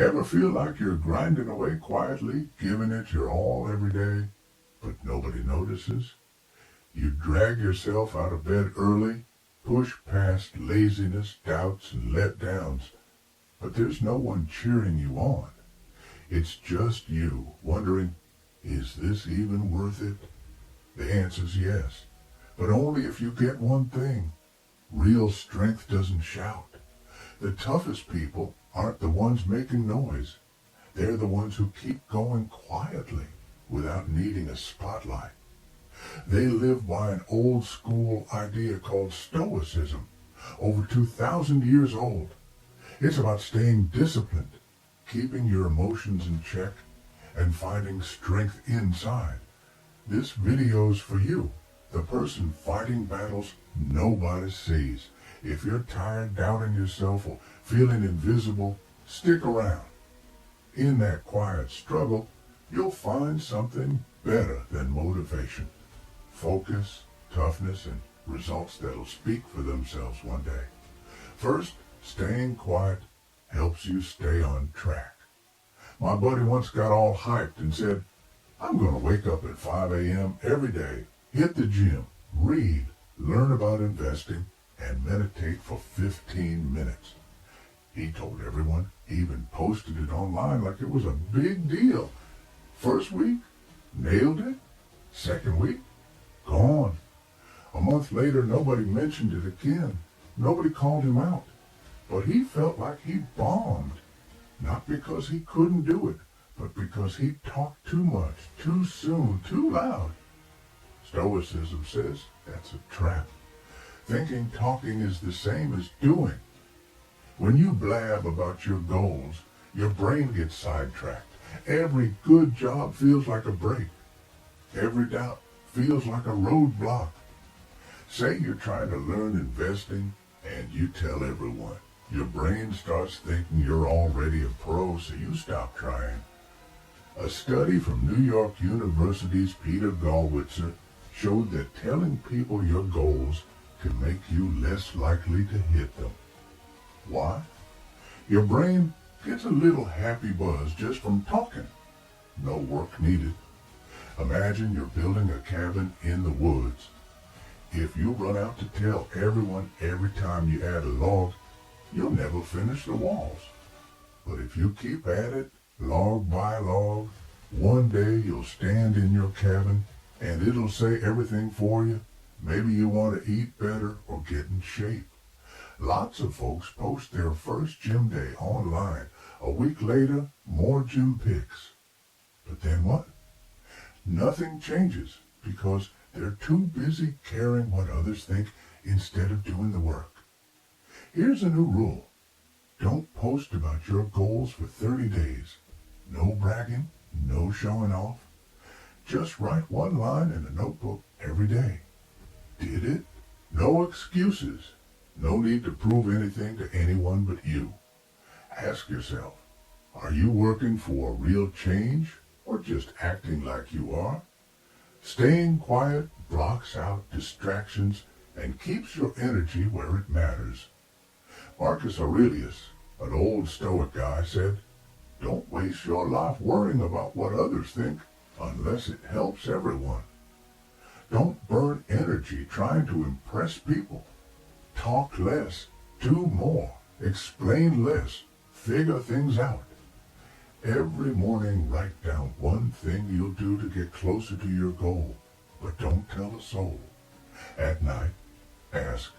Ever feel like you're grinding away quietly, giving it your all every day, but nobody notices? You drag yourself out of bed early, push past laziness, doubts, and letdowns, but there's no one cheering you on. It's just you, wondering, is this even worth it? The answer's yes, but only if you get one thing. Real strength doesn't shout. The toughest people aren't the ones making noise. They're the ones who keep going quietly without needing a spotlight. They live by an old school idea called Stoicism, over 2,000 years old. It's about staying disciplined, keeping your emotions in check, and finding strength inside. This video's for you, the person fighting battles nobody sees. If you're tired, doubting yourself, or feeling invisible, stick around. In that quiet struggle, you'll find something better than motivation. Focus, toughness, and results that'll speak for themselves one day. First, staying quiet helps you stay on track. My buddy once got all hyped and said, I'm going to wake up at 5 a.m. every day, hit the gym, read, learn about investing, and meditate for 15 minutes. He told everyone, he even posted it online like it was a big deal. First week, nailed it. Second week, gone. A month later, nobody mentioned it again. Nobody called him out. But he felt like he bombed. Not because he couldn't do it, but because he talked too much, too soon, too loud. Stoicism says that's a trap. Thinking talking is the same as doing. When you blab about your goals, your brain gets sidetracked. Every good job feels like a break. Every doubt feels like a roadblock. Say you're trying to learn investing and you tell everyone. Your brain starts thinking you're already a pro, so you stop trying. A study from New York University's Peter Gollwitzer showed that telling people your goals can make you less likely to hit them. Why? Your brain gets a little happy buzz just from talking. No work needed. Imagine you're building a cabin in the woods. If you run out to tell everyone every time you add a log, you'll never finish the walls. But if you keep at it, log by log, one day you'll stand in your cabin and it'll say everything for you. Maybe you want to eat better or get in shape. Lots of folks post their first gym day online. A week later, more gym pics. But then what? Nothing changes because they're too busy caring what others think instead of doing the work. Here's a new rule. Don't post about your goals for 30 days. No bragging, no showing off. Just write one line in a notebook every day. Did it? No excuses. No need to prove anything to anyone but you. Ask yourself, are you working for a real change or just acting like you are? Staying quiet blocks out distractions and keeps your energy where it matters. Marcus Aurelius, an old Stoic guy, said, don't waste your life worrying about what others think unless it helps everyone. Don't burn energy trying to impress people. Talk less, do more, explain less, figure things out. Every morning write down one thing you'll do to get closer to your goal, but don't tell a soul. At night, ask,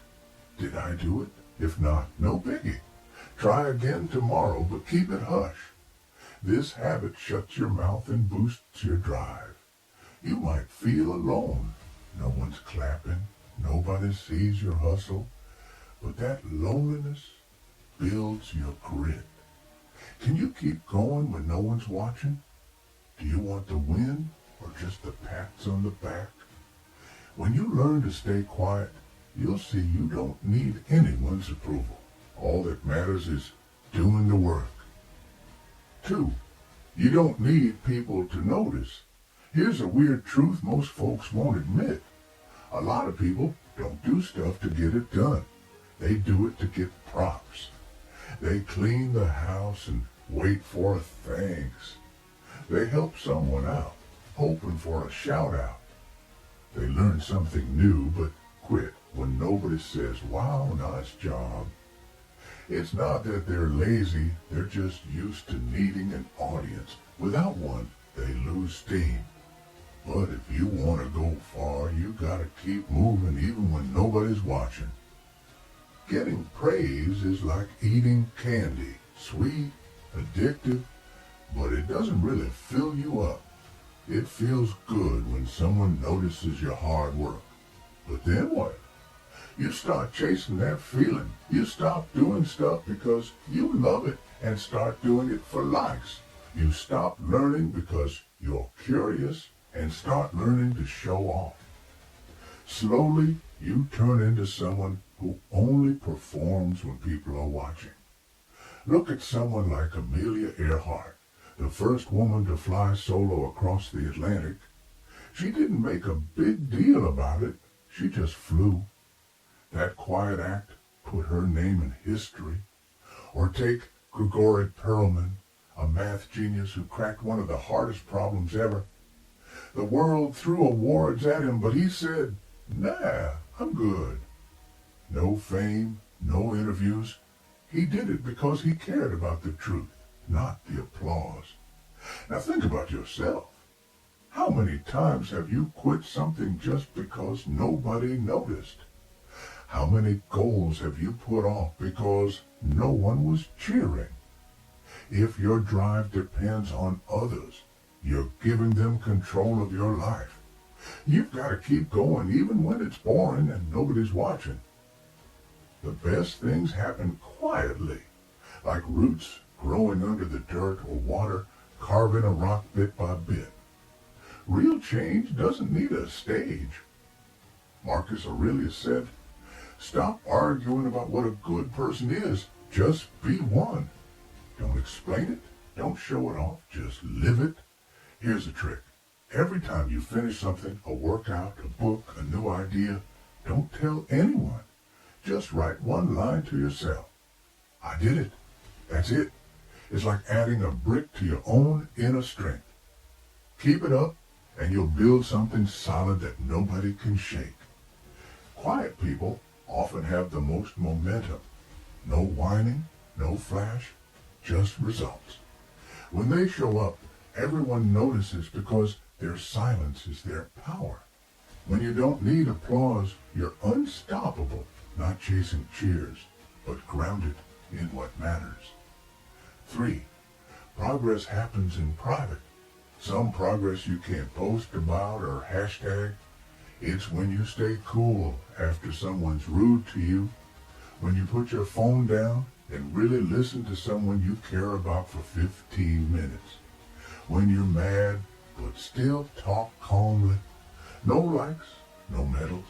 did I do it? If not, no biggie. Try again tomorrow, but keep it hush. This habit shuts your mouth and boosts your drive. You might feel alone. No one's clapping. Nobody sees your hustle. But that loneliness builds your grit. Can you keep going when no one's watching? Do you want the win or just the pats on the back? When you learn to stay quiet, you'll see you don't need anyone's approval. All that matters is doing the work. 2, you don't need people to notice. Here's a weird truth most folks won't admit. A lot of people don't do stuff to get it done. They do it to get props. They clean the house and wait for a thanks. They help someone out, hoping for a shout out. They learn something new but quit when nobody says, wow, nice job. It's not that they're lazy, they're just used to needing an audience. Without one, they lose steam. But if you want to go far, you gotta keep moving even when nobody's watching. Getting praise is like eating candy, sweet, addictive, but it doesn't really fill you up. It feels good when someone notices your hard work. But then what? You start chasing that feeling. You stop doing stuff because you love it and start doing it for likes. You stop learning because you're curious and start learning to show off. Slowly, you turn into someone who only performs when people are watching. Look at someone like Amelia Earhart, the first woman to fly solo across the Atlantic. She didn't make a big deal about it. She just flew. That quiet act put her name in history. Or take Grigori Perelman, a math genius who cracked one of the hardest problems ever. The world threw awards at him, but he said, nah, I'm good. No fame, no interviews. He did it because he cared about the truth, not the applause. Now think about yourself. How many times have you quit something just because nobody noticed? How many goals have you put off because no one was cheering? If your drive depends on others, you're giving them control of your life. You've got to keep going even when it's boring and nobody's watching. The best things happen quietly, like roots growing under the dirt or water carving a rock bit by bit. Real change doesn't need a stage. Marcus Aurelius said, stop arguing about what a good person is. Just be one. Don't explain it. Don't show it off. Just live it. Here's the trick. Every time you finish something, a workout, a book, a new idea, don't tell anyone. Just write one line to yourself. I did it. That's it. It's like adding a brick to your own inner strength. Keep it up, and you'll build something solid that nobody can shake. Quiet people often have the most momentum. No whining, no flash, just results. When they show up, everyone notices because their silence is their power. When you don't need applause, you're unstoppable, not chasing cheers, but grounded in what matters. 3. Progress happens in private. Some progress you can't post about or hashtag. It's when you stay cool after someone's rude to you, when you put your phone down and really listen to someone you care about for 15 minutes, when you're mad but still talk calmly. No likes, no medals,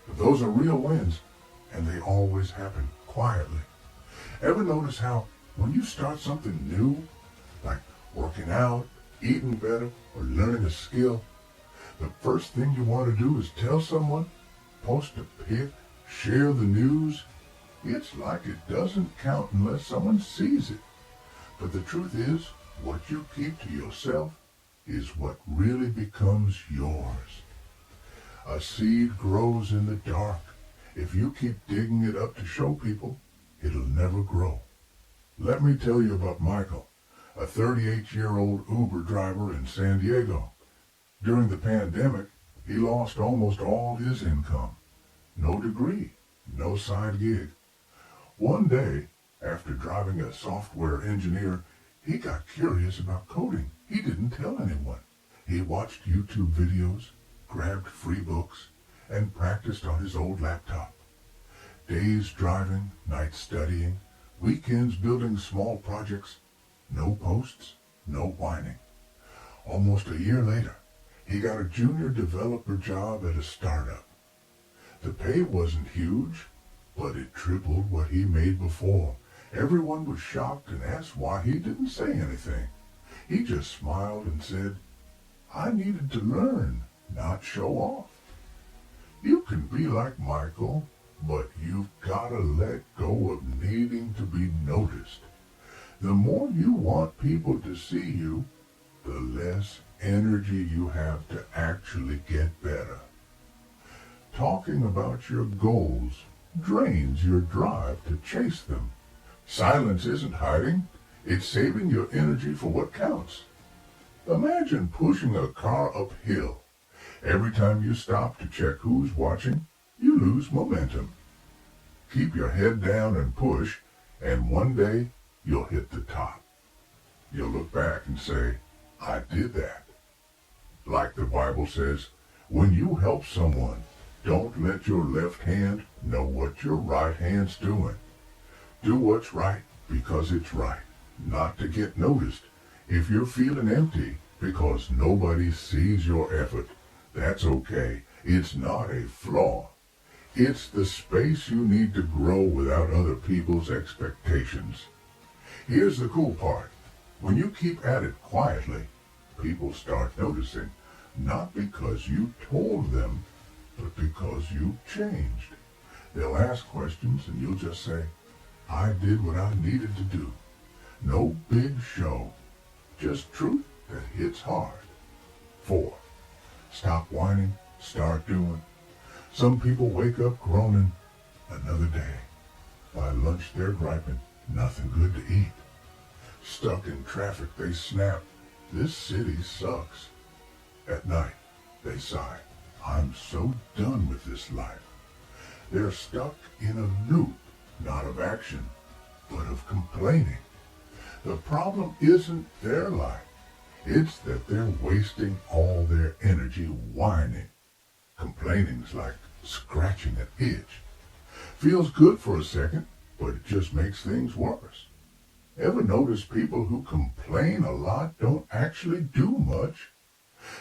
but those are real wins, and they always happen quietly. Ever notice how when you start something new, like working out, eating better, or learning a skill, the first thing you want to do is tell someone, post a pic, share the news? It's like it doesn't count unless someone sees it. But the truth is, what you keep to yourself is what really becomes yours. A seed grows in the dark. If you keep digging it up to show people, it'll never grow. Let me tell you about Michael, a 38-year-old Uber driver in San Diego. During the pandemic, he lost almost all his income. No degree, no side gig. One day, after driving a software engineer, he got curious about coding. He didn't tell anyone. He watched YouTube videos, grabbed free books, and practiced on his old laptop. Days driving, nights studying, weekends building small projects. No posts, no whining. Almost a year later, he got a junior developer job at a startup. The pay wasn't huge, but it tripled what he made before. Everyone was shocked and asked why he didn't say anything. He just smiled and said, I needed to learn, not show off. You can be like Michael, but you've got to let go of needing to be noticed. The more you want people to see you, the less energy you have to actually get better. Talking about your goals drains your drive to chase them. Silence isn't hiding, it's saving your energy for what counts. Imagine pushing a car uphill. Every time you stop to check who's watching, you lose momentum. Keep your head down and push, and one day you'll hit the top. You'll look back and say, I did that. Like the Bible says, when you help someone, don't let your left hand know what your right hand's doing. Do what's right because it's right, not to get noticed. If you're feeling empty because nobody sees your effort, that's okay. It's not a flaw. It's the space you need to grow without other people's expectations. Here's the cool part. When you keep at it quietly, people start noticing, not because you told them, but because you changed. They'll ask questions and you'll just say, I did what I needed to do. No big show, just truth that hits hard. 4. Stop whining, start doing. Some people wake up groaning, another day. By lunch they're griping, nothing good to eat. Stuck in traffic they snap, this city sucks. At night they sigh, I'm so done with this life. They're stuck in a loop, not of action, but of complaining. The problem isn't their life. It's that they're wasting all their energy whining. Complaining's like scratching an itch. Feels good for a second, but it just makes things worse. Ever notice people who complain a lot don't actually do much?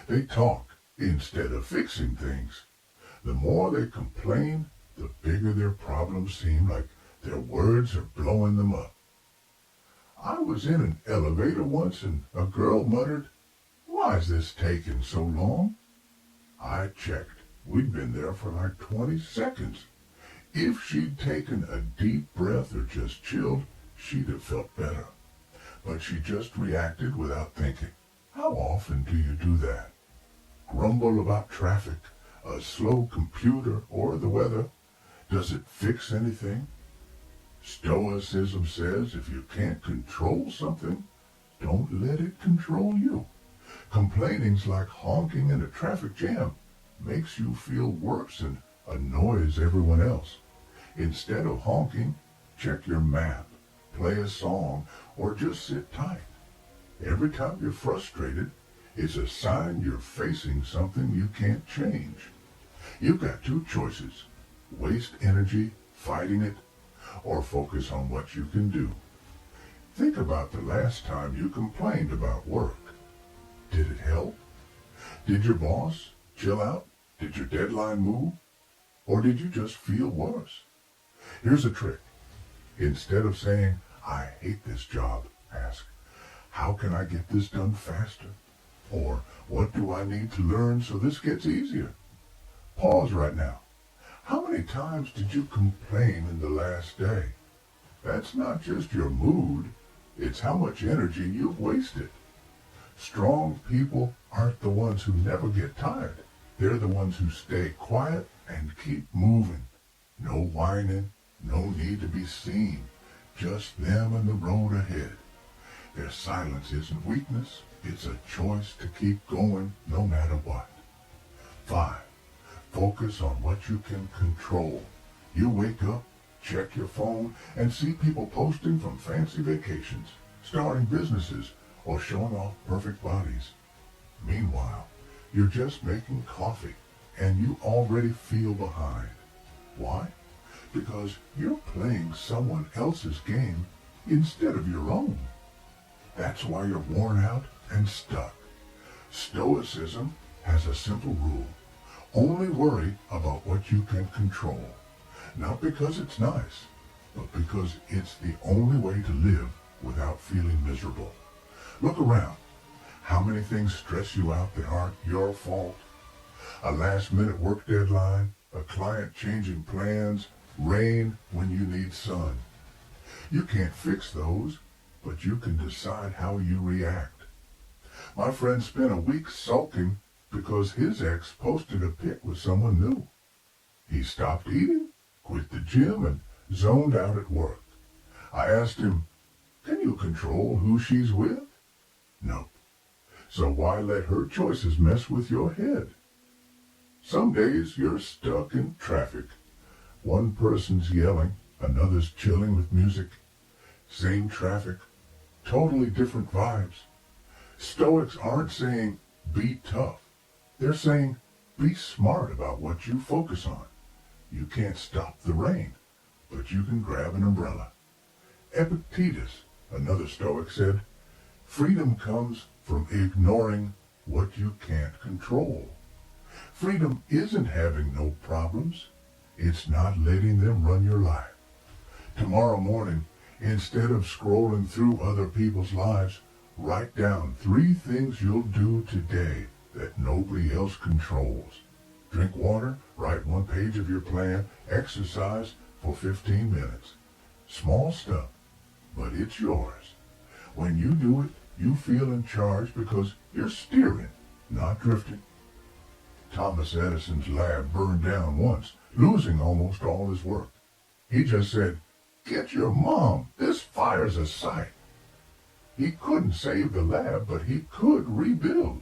They talk instead of fixing things. The more they complain, the bigger their problems seem, like their words are blowing them up. I was in an elevator once and a girl muttered, "Why is this taking so long?" I checked. We'd been there for like 20 seconds. If she'd taken a deep breath or just chilled, she'd have felt better. But she just reacted without thinking. How often do you do that? Grumble about traffic, a slow computer, or the weather? Does it fix anything? Stoicism says if you can't control something, don't let it control you. Complaining's like honking in a traffic jam. Makes you feel worse and annoys everyone else. Instead of honking, check your map, play a song, or just sit tight. Every time you're frustrated, it's a sign you're facing something you can't change. You've got two choices: waste energy fighting it, or focus on what you can do. Think about the last time you complained about work. Did it help? Did your boss chill out? Did your deadline move? Or did you just feel worse? Here's a trick. Instead of saying, "I hate this job," ask, "How can I get this done faster?" Or, "What do I need to learn so this gets easier?" Pause right now. How many times did you complain in the last day? That's not just your mood, it's how much energy you've wasted. Strong people aren't the ones who never get tired. They're the ones who stay quiet and keep moving. No whining, no need to be seen, just them and the road ahead. Their silence isn't weakness, it's a choice to keep going no matter what. 5. Focus on what you can control. You wake up, check your phone, and see people posting from fancy vacations, starting businesses, or showing off perfect bodies. Meanwhile, you're just making coffee, and you already feel behind. Why? Because you're playing someone else's game instead of your own. That's why you're worn out and stuck. Stoicism has a simple rule. Only worry about what you can control. Not because it's nice, but because it's the only way to live without feeling miserable. Look around. How many things stress you out that aren't your fault? A last-minute work deadline, a client changing plans, rain when you need sun. You can't fix those. but you can decide how you react. My friend spent a week sulking because his ex posted a pic with someone new. He stopped eating, quit the gym, and zoned out at work. I asked him, "Can you control who she's with?" No. So why let her choices mess with your head? Some days you're stuck in traffic. One person's yelling, another's chilling with music. Same traffic, totally different vibes. Stoics aren't saying, be tough. They're saying, be smart about what you focus on. You can't stop the rain, but you can grab an umbrella. Epictetus, another Stoic, said, freedom comes from ignoring what you can't control. Freedom isn't having no problems. It's not letting them run your life. Tomorrow morning, instead of scrolling through other people's lives, write down 3 things you'll do today that nobody else controls. Drink water, write 1 page of your plan, exercise for 15 minutes. Small stuff, but it's yours. When you do it, you feel in charge because you're steering, not drifting. Thomas Edison's lab burned down once, losing almost all his work. He just said, "Get your mom, this fire's a sight." He couldn't save the lab, but he could rebuild.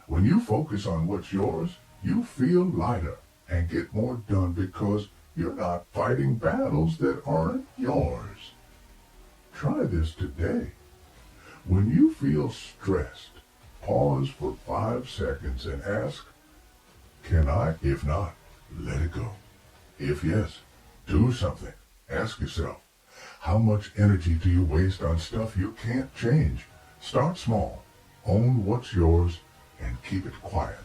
When you focus on what's yours, you feel lighter and get more done because you're not fighting battles that aren't yours. Try this today. When you feel stressed, pause for 5 seconds and ask, can I? If not, let it go. If yes, do something. Ask yourself, how much energy do you waste on stuff you can't change? Start small, own what's yours, and keep it quiet.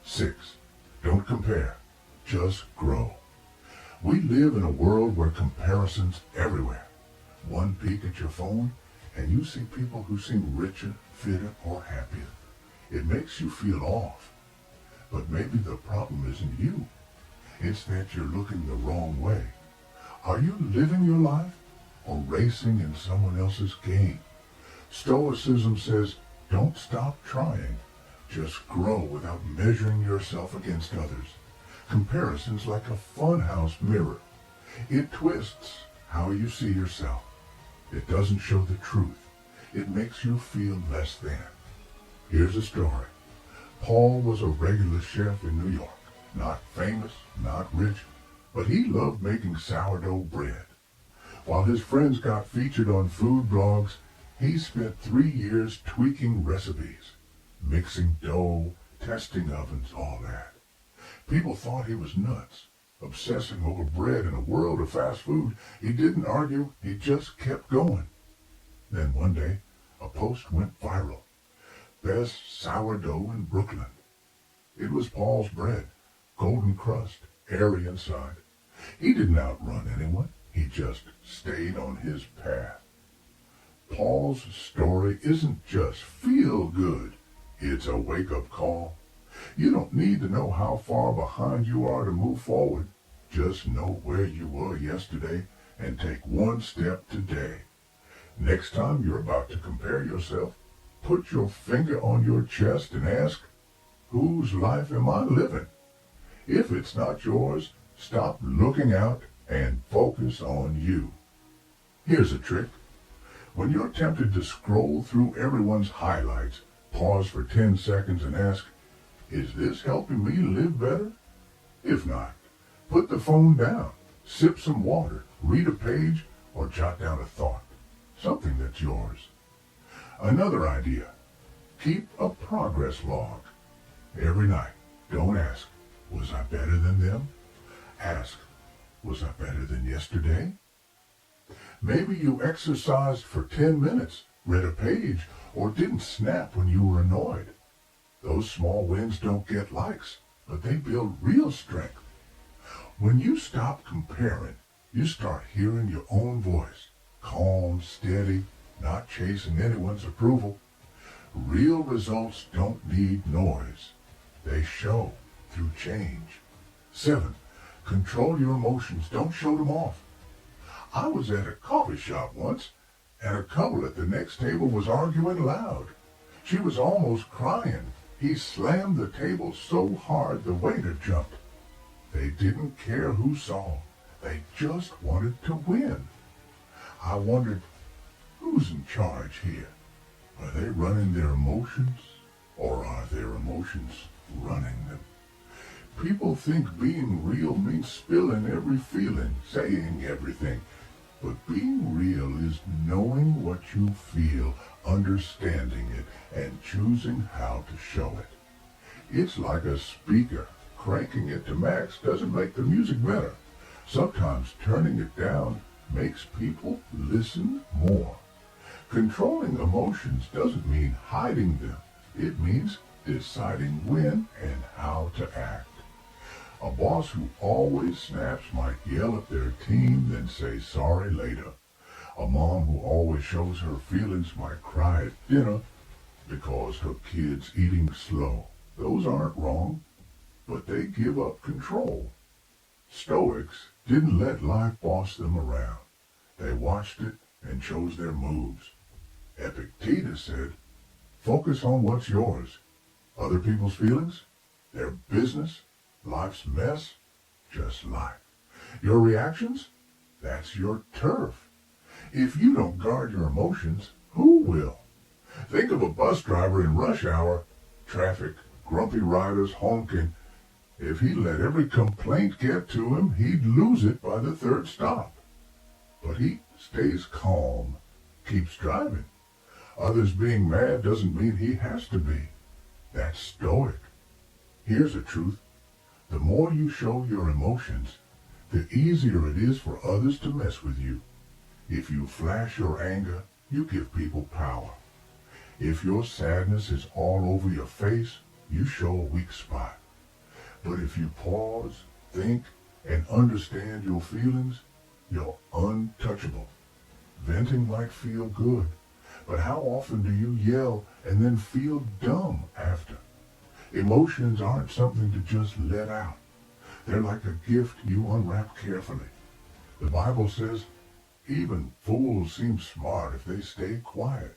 6, don't compare, just grow. We live in a world where comparison's everywhere. One peek at your phone, and you see people who seem richer, fitter, or happier. It makes you feel off. But maybe the problem isn't you. It's that you're looking the wrong way. Are you living your life or racing in someone else's game? Stoicism says, don't stop trying. Just grow without measuring yourself against others. Comparison's like a funhouse mirror. It twists how you see yourself. It doesn't show the truth. It makes you feel less than. Here's a story. Paul was a regular chef in New York. Not famous, not rich, but he loved making sourdough bread. While his friends got featured on food blogs, he spent 3 years tweaking recipes, mixing dough, testing ovens, all that. People thought he was nuts, obsessing over bread in a world of fast food. He didn't argue, he just kept going. Then one day, a post went viral. Best sourdough in Brooklyn. It was Paul's bread, golden crust, airy inside. He didn't outrun anyone. He just stayed on his path. Paul's story isn't just feel good. It's a wake-up call. You don't need to know how far behind you are to move forward. Just know where you were yesterday and take 1 step today. Next time you're about to compare yourself, put your finger on your chest and ask, whose life am I living? If it's not yours, stop looking out and focus on you. Here's a trick. When you're tempted to scroll through everyone's highlights, pause for 10 seconds and ask, is this helping me live better? If not, put the phone down, sip some water, read a page, or jot down a thought. Something that's yours. Another idea. Keep a progress log. Every night, don't ask, was I better than them? Ask, was I better than yesterday? Maybe you exercised for 10 minutes, read a page, or didn't snap when you were annoyed. Those small wins don't get likes, but they build real strength. When you stop comparing, you start hearing your own voice, calm, steady, not chasing anyone's approval. Real results don't need noise. They show through change. 7, control your emotions. Don't show them off. I was at a coffee shop once, and a couple at the next table was arguing loud. She was almost crying. He slammed the table so hard the waiter jumped. They didn't care who saw. They just wanted to win. I wondered, who's in charge here? Are they running their emotions, or are their emotions running them? People think being real means spilling every feeling, saying everything. But being real is knowing what you feel, understanding it, and choosing how to show it. It's like a speaker. Cranking it to max doesn't make the music better. Sometimes turning it down makes people listen more. Controlling emotions doesn't mean hiding them. It means deciding when and how to act. A boss who always snaps might yell at their team, then say sorry later. A mom who always shows her feelings might cry at dinner because her kid's eating slow. Those aren't wrong, but they give up control. Stoics didn't let life boss them around. They watched it and chose their moves. Epictetus said, focus on what's yours. Other people's feelings, their business, life's mess, just life. Your reactions, that's your turf. If you don't guard your emotions, who will? Think of a bus driver in rush hour, traffic, grumpy riders honking. If he let every complaint get to him, he'd lose it by the third stop. But he stays calm, keeps driving. Others being mad doesn't mean he has to be. That's stoic. Here's the truth. The more you show your emotions, the easier it is for others to mess with you. If you flash your anger, you give people power. If your sadness is all over your face, you show a weak spot. But if you pause, think, and understand your feelings, you're untouchable. Venting might feel good, but how often do you yell and then feel dumb after? Emotions aren't something to just let out. They're like a gift you unwrap carefully. The Bible says, even fools seem smart if they stay quiet.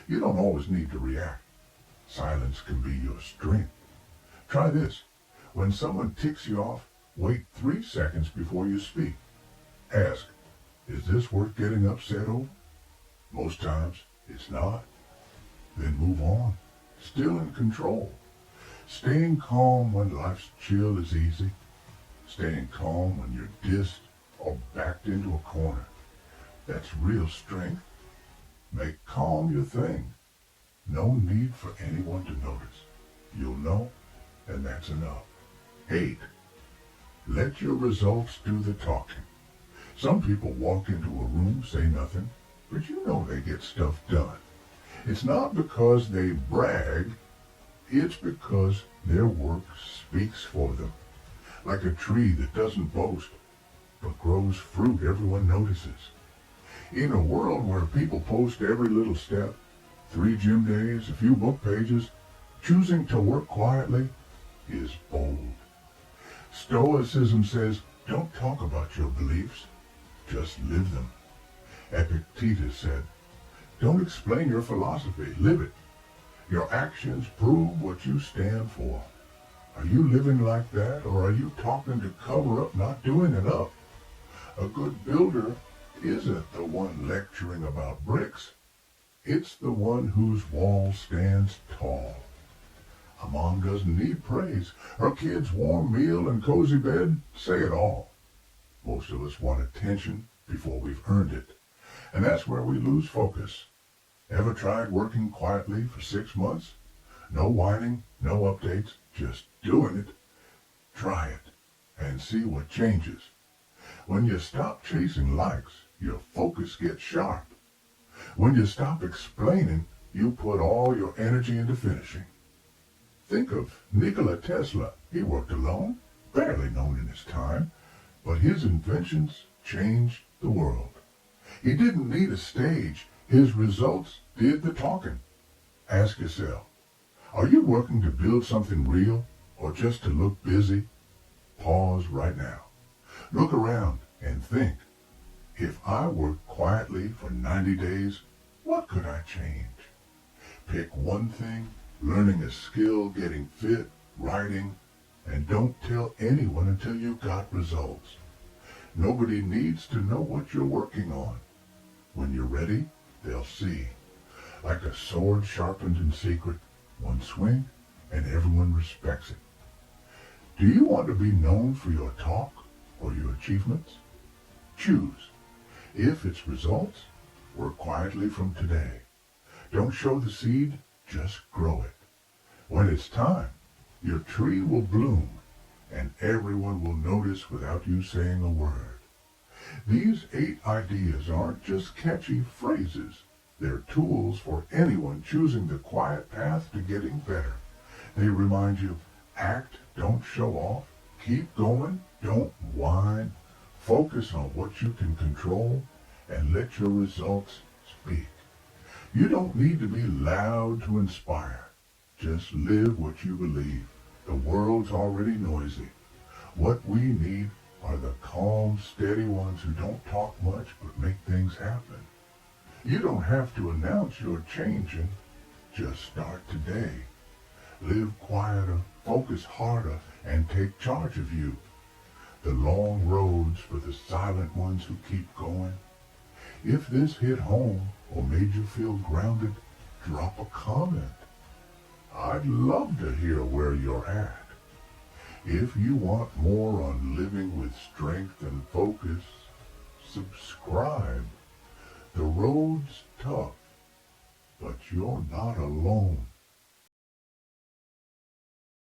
You don't always need to react. Silence can be your strength. Try this. When someone ticks you off, wait 3 seconds before you speak. Ask, is this worth getting upset over? Most times, it's not. Then move on. Still in control. Staying calm when life's chill is easy. Staying calm when you're dissed or backed into a corner. That's real strength. Make calm your thing. No need for anyone to notice. You'll know, and that's enough. 8. Let your results do the talking. Some people walk into a room, say nothing, but you know they get stuff done. It's not because they brag, it's because their work speaks for them. Like a tree that doesn't boast, but grows fruit everyone notices. In a world where people post every little step, 3 gym days, a few book pages, choosing to work quietly is bold. Stoicism says, don't talk about your beliefs, just live them. Epictetus said, don't explain your philosophy, live it. Your actions prove what you stand for. Are you living like that, or are you talking to cover up not doing enough? A good builder isn't the one lecturing about bricks. It's the one whose wall stands tall. A mom doesn't need praise. Her kid's warm meal and cozy bed say it all. Most of us want attention before we've earned it. And that's where we lose focus. Ever tried working quietly for 6 months? No whining, no updates, just doing it. Try it and see what changes. When you stop chasing likes, your focus gets sharp. When you stop explaining, you put all your energy into finishing. Think of Nikola Tesla. He worked alone, barely known in his time, but his inventions changed the world. He didn't need a stage. His results did the talking. Ask yourself, are you working to build something real or just to look busy? Pause right now. Look around and think. If I worked quietly for 90 days, what could I change? Pick one thing, learning a skill, getting fit, writing, and don't tell anyone until you've got results. Nobody needs to know what you're working on. When you're ready, they'll see. Like a sword sharpened in secret, one swing, and everyone respects it. Do you want to be known for your talk or your achievements? Choose. If it's results, work quietly from today. Don't show the seed, just grow it. When it's time, your tree will bloom, and everyone will notice without you saying a word. These 8 ideas aren't just catchy phrases. They're tools for anyone choosing the quiet path to getting better. They remind you, act, don't show off, keep going, don't whine, focus on what you can control, and let your results speak. You don't need to be loud to inspire. Just live what you believe. The world's already noisy. What we need are the calm, steady ones who don't talk much but make things happen. You don't have to announce you're changing. Just start today. Live quieter, focus harder, and take charge of you. The long roads for the silent ones who keep going. If this hit home or made you feel grounded, drop a comment. I'd love to hear where you're at. If you want more on living with strength and focus, subscribe. The road's tough, but you're not alone.